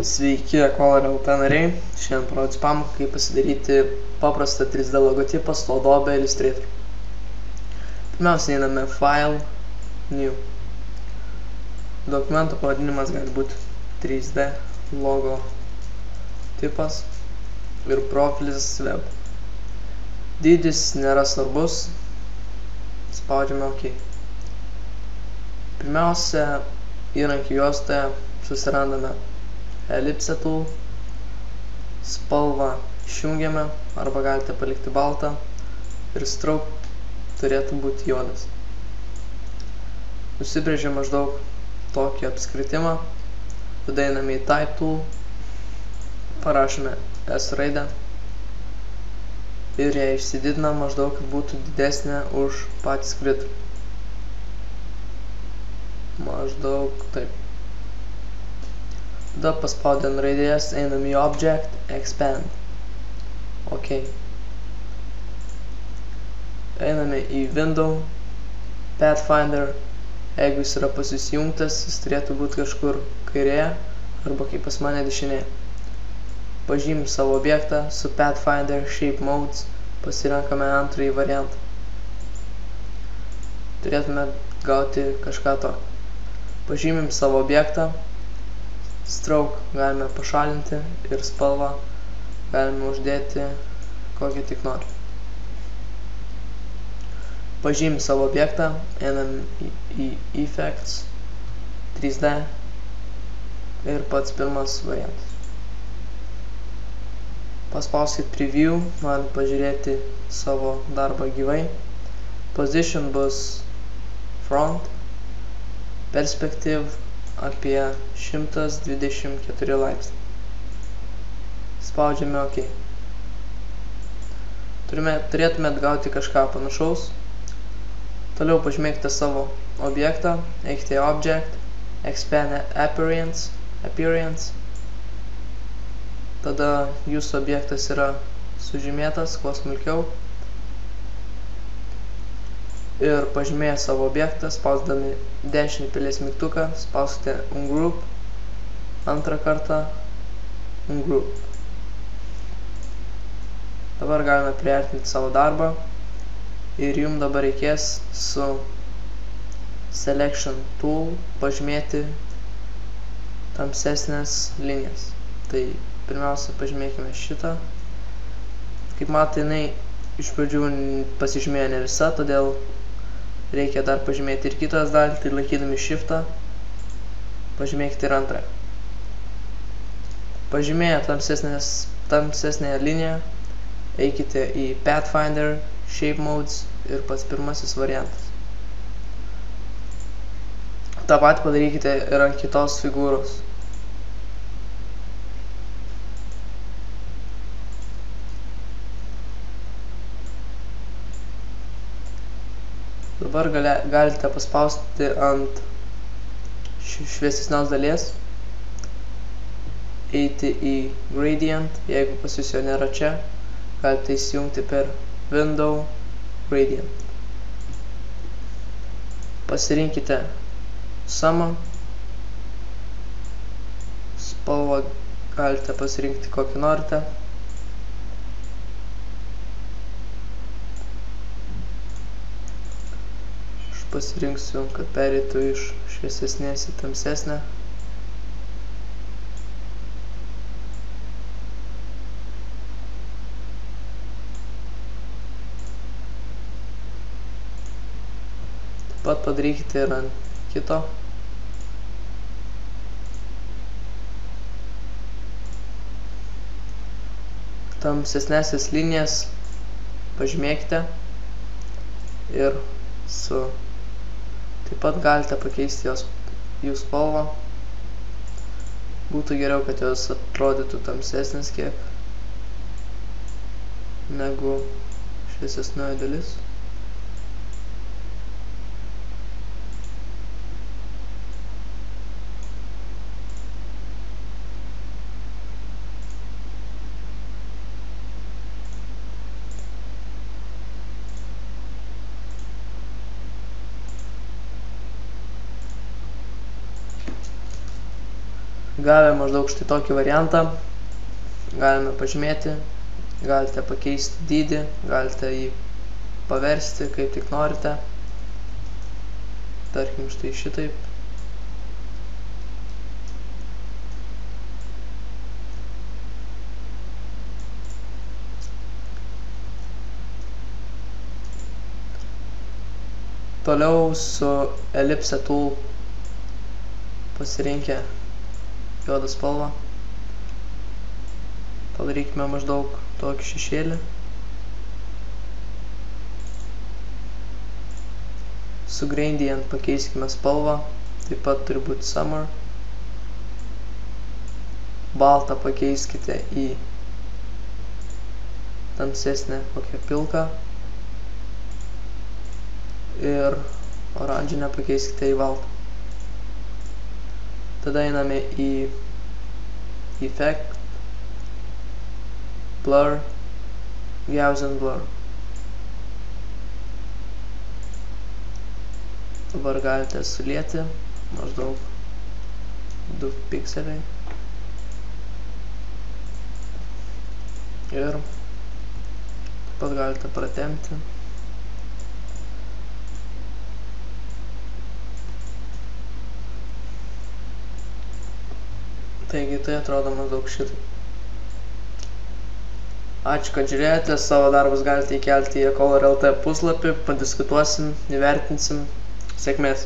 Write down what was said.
Sveiki, Equality LT nariai. Šiandien parodysiu pamoką, kaip pasidaryti paprastą 3D logotipą su Adobe Illustrator. Pirmiausia, einame File, New. Dokumento pavadinimas gali būti 3D logotipas ir profilis web. Dydis nėra svarbus. Spaudžiame OK. Pirmiausia, įrankių juostoje susirandame Ellipse tool, spalvą išjungiame arba galite palikti baltą ir stroke turėtų būti juodas. Nusibrėžėme maždaug tokį apskritimą, tada einame į Type tool, parašome S raidę ir ją išsididinam maždaug, kad būtų didesnė už patį skritulį. Maždaug taip. Tada paspaudėm raidės, einam į Object, Expand. OK. Einame į Window, Pathfinder. Jeigu jis yra pas jūs įjungtas, jis turėtų būti kažkur kairėje arba kaip pas mane dešinėje. Pažymim savo objektą su Pathfinder Shape Modes, pasirenkame antrąjį variantą. Turėtume gauti kažką to. Pažymim savo objektą. Stroke galime pašalinti ir spalvą galime uždėti kokią tik nori. Pažymim savo objektą, einam į Effects, 3D ir pats pirmas variantas. Paspauskit Preview, norim pažiūrėti savo darbą gyvai. Position bus Front, Perspective apie 124 laipsnių. Spaudžiame OK. Turėtumėt gauti kažką panašaus. Toliau pažymėkite savo objektą, eikite į Object, Expand Appearance. Tada jūsų objektas yra sužymėtas, kuo smulkiau. Ir pažymėję savo objektą, spausdami dešinį pilies mygtuką, spauskite Ungroup, antrą kartą Ungroup. Dabar galime priartinti savo darbą ir jums dabar reikės su Selection Tool pažymėti tamsesnės linijas. Tai pirmiausia pažymėkime šitą. Kaip matai, jinai iš pradžių pasižymėjo ne visa, todėl reikia dar pažymėti ir kitas dalį, tai laikydami Shiftą pažymėkite ir antrą. Pažymėję tamsesnėje liniją, eikite į Pathfinder, Shape Modes ir pats pirmasis variantas. Ta pat padarykite ir ant kitos figūros. Dabar galite paspausti ant šviesesnios dalies, eiti į Gradient, jeigu pas jūs jo nėra čia, galite įsijungti per Window, Gradient. Pasirinkite Sumą, spalvą galite pasirinkti kokį norite. Pasirinksiu, kad pereitų iš šviesesnės į tamsesnę. Taip pat padarykite ir ant kito. Tamsesnėsias linijas pažymėkite ir su taip pat galite pakeisti jų spalvą. Būtų geriau, kad jos atrodytų tamsesnės kiek negu šviesesnioji dalis. Gavę maždaug štai tokį variantą, galime pažymėti, galite pakeisti dydį, galite jį paversti kaip tik norite. Tarkim štai šitaip. Toliau su Ellipse Tool pasirinkę juodą spalvą padarykime maždaug tokį šešėlį. Su Gradient pakeiskime spalvą, taip pat turi būti Summer. Baltą pakeiskite į tamsesnę kokią pilką. Ir oranžinę pakeiskite į baltą. Tada einame į Effect, Blur, Gaussian Blur. Dabar galite sulieti maždaug 2 pikseliai. Ir taip pat galite pratempti. Taigi tai atrodo maždaug šitai. Ačiū, kad žiūrėjote, savo darbus galite įkelti į eColor.lt puslapį, padiskutuosim, įvertinsim. Sėkmės!